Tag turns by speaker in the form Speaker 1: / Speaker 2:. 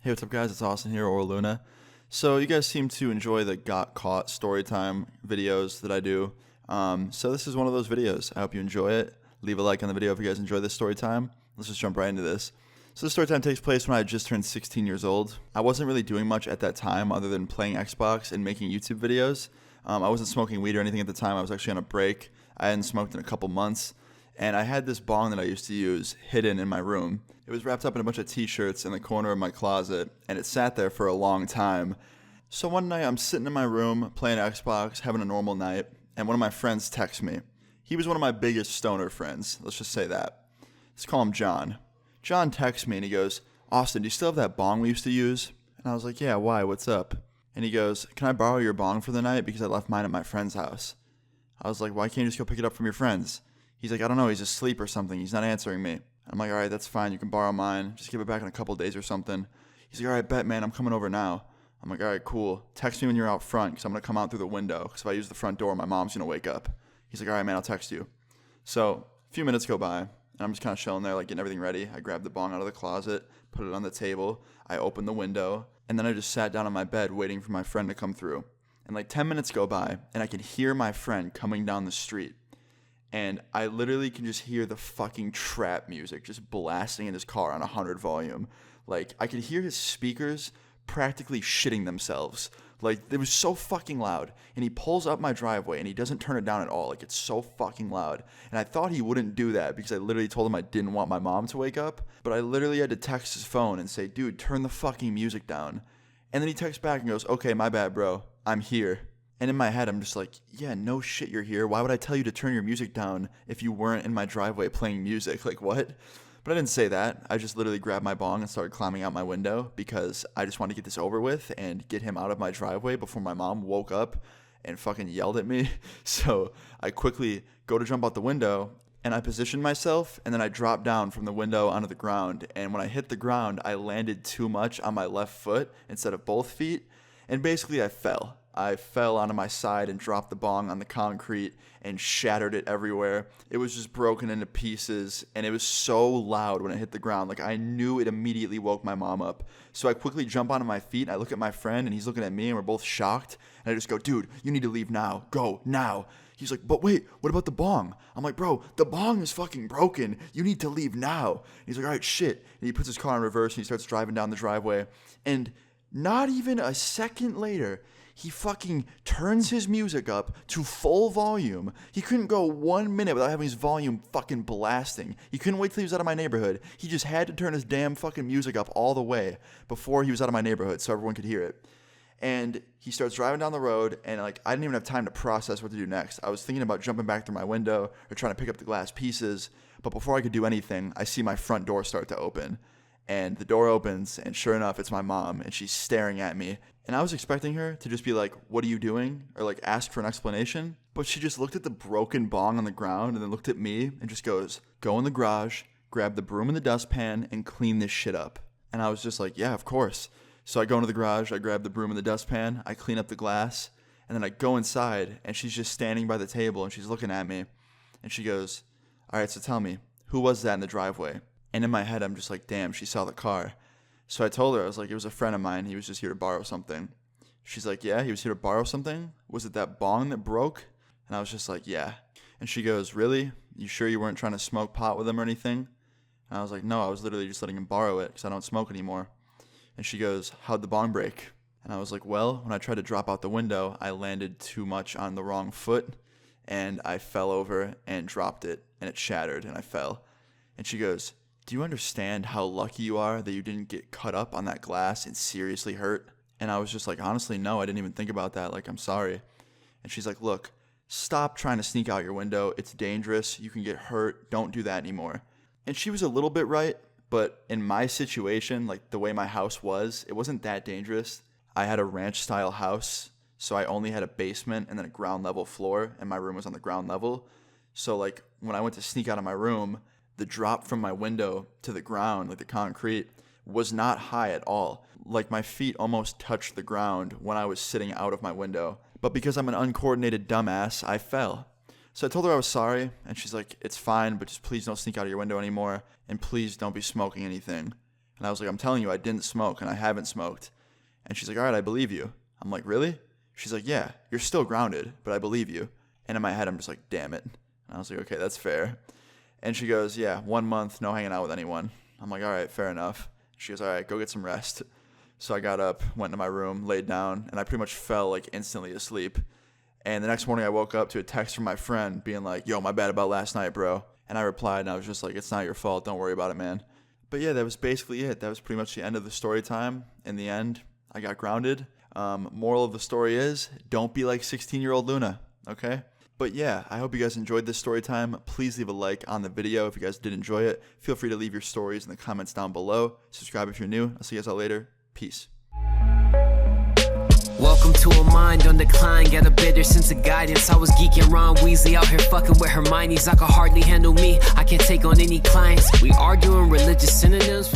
Speaker 1: Hey, what's up, guys? It's Austin here, or Luna. So you guys seem to enjoy the Got Caught storytime videos that I do. So this is one of those videos. I hope you enjoy it. Leave a like on the video if you guys enjoy this story time. Let's just jump right into this. So this story time takes place when I had just turned 16 years old. I wasn't really doing much at that time other than playing Xbox and making YouTube videos. I wasn't smoking weed or anything at the time. I was actually on a break. I hadn't smoked in a couple months. And I had this bong that I used to use hidden in my room. It was wrapped up in a bunch of t-shirts in the corner of my closet, and it sat there for a long time. So one night I'm sitting in my room playing Xbox, having a normal night, and one of my friends texts me. He was one of my biggest stoner friends, let's just say that. Let's call him John. John texts me and he goes, "Austin, do you still have that bong we used to use?" And I was like, "Yeah, why? What's up?" And he goes, "Can I borrow your bong for the night because I left mine at my friend's house?" I was like, "Why can't you just go pick it up from your friend's?" He's like, "I don't know, he's asleep or something. He's not answering me." I'm like, "All right, that's fine. You can borrow mine. Just give it back in a couple days or something." He's like, "All right, bet, man. I'm coming over now." I'm like, "All right, cool. Text me when you're out front because I'm going to come out through the window because if I use the front door, my mom's going to wake up." He's like, "All right, man, I'll text you." So a few minutes go by, and I'm just kind of chilling there, like getting everything ready. I grabbed the bong out of the closet, put it on the table. I opened the window, and then I just sat down on my bed waiting for my friend to come through. And like 10 minutes go by, and I can hear my friend coming down the street. And I literally can just hear the fucking trap music just blasting in his car on 100 volume. Like, I could hear his speakers practically shitting themselves. Like, it was so fucking loud. And he pulls up my driveway, and he doesn't turn it down at all. Like, it's so fucking loud. And I thought he wouldn't do that because I literally told him I didn't want my mom to wake up. But I literally had to text his phone and say, "Dude, turn the fucking music down." And then he texts back and goes, "Okay, my bad, bro. I'm here." And in my head, I'm just like, yeah, no shit, you're here. Why would I tell you to turn your music down if you weren't in my driveway playing music? Like, what? But I didn't say that. I just literally grabbed my bong and started climbing out my window because I just wanted to get this over with and get him out of my driveway before my mom woke up and fucking yelled at me. So I quickly go to jump out the window and I positioned myself and then I dropped down from the window onto the ground. And when I hit the ground, I landed too much on my left foot instead of both feet. And basically I fell. I fell onto my side and dropped the bong on the concrete and shattered it everywhere. It was just broken into pieces, and it was so loud when it hit the ground. Like, I knew it immediately woke my mom up. So I quickly jump onto my feet, and I look at my friend, and he's looking at me, and we're both shocked. And I just go, "Dude, you need to leave now. Go, now." He's like, "But wait, what about the bong?" I'm like, "Bro, the bong is fucking broken. You need to leave now." And he's like, "All right, shit." And he puts his car in reverse, and he starts driving down the driveway. And not even a second later, he fucking turns his music up to full volume. He couldn't go 1 minute without having his volume fucking blasting. He couldn't wait till he was out of my neighborhood. He just had to turn his damn fucking music up all the way before he was out of my neighborhood so everyone could hear it. And he starts driving down the road, and like I didn't even have time to process what to do next. I was thinking about jumping back through my window or trying to pick up the glass pieces, but before I could do anything, I see my front door start to open. And the door opens, and sure enough, it's my mom, and she's staring at me. And I was expecting her to just be like, "What are you doing?" or like ask for an explanation. But she just looked at the broken bong on the ground and then looked at me and just goes, "Go in the garage, grab the broom and the dustpan, and clean this shit up." And I was just like, "Yeah, of course." So I go into the garage, I grab the broom and the dustpan, I clean up the glass, and then I go inside, and she's just standing by the table, and she's looking at me. And she goes, "All right, so tell me, who was that in the driveway?" And in my head, I'm just like, damn, she saw the car. So I told her, I was like, "It was a friend of mine. He was just here to borrow something." She's like, "Yeah, he was here to borrow something? Was it that bong that broke?" And I was just like, "Yeah." And she goes, "Really? You sure you weren't trying to smoke pot with him or anything?" And I was like, "No, I was literally just letting him borrow it because I don't smoke anymore." And she goes, "How'd the bong break?" And I was like, "Well, when I tried to drop out the window, I landed too much on the wrong foot, and I fell over and dropped it, and it shattered, and I fell." And she goes, "Do you understand how lucky you are that you didn't get cut up on that glass and seriously hurt?" And I was just like, "Honestly, no, I didn't even think about that. Like, I'm sorry." And she's like, "Look, stop trying to sneak out your window. It's dangerous. You can get hurt. Don't do that anymore." And she was a little bit right, but in my situation, like the way my house was, it wasn't that dangerous. I had a ranch-style house, so I only had a basement and then a ground level floor, and my room was on the ground level. So, like, when I went to sneak out of my room, the drop from my window to the ground, like the concrete, was not high at all. Like, my feet almost touched the ground when I was sitting out of my window. But because I'm an uncoordinated dumbass, I fell. So I told her I was sorry, and she's like, "It's fine, but just please don't sneak out of your window anymore, and please don't be smoking anything." And And I was like, I'm telling you, I didn't smoke and I haven't smoked. And she's like, all right, I believe you. I'm like, really? She's like, yeah, you're still grounded, but I believe you. And in my head, I'm just like, damn it. And I was like, okay, that's fair. And she goes, yeah, 1 month, no hanging out with anyone. I'm like, all right, fair enough. She goes, all right, go get some rest. So I got up, went to my room, laid down, and I pretty much fell like instantly asleep. And the next morning I woke up to a text from my friend being like, yo, my bad about last night, bro. And I replied, and I was just like, it's not your fault. Don't worry about it, man. But yeah, that was basically it. That was pretty much the end of the story time. In the end, I got grounded. Moral of the story is, don't be like 16-year-old Luna, okay? But yeah, I hope you guys enjoyed this story time. Please leave a like on the video if you guys did enjoy it. Feel free to leave your stories in the comments down below. Subscribe if you're new. I'll see you guys all later. Peace.
Speaker 2: Welcome to a mind on decline. Got a better sense of guidance. I was geeking Ron Weasley out here fucking with Hermione's. I could hardly handle me. I can't take on any clients. We arguing religious synonyms.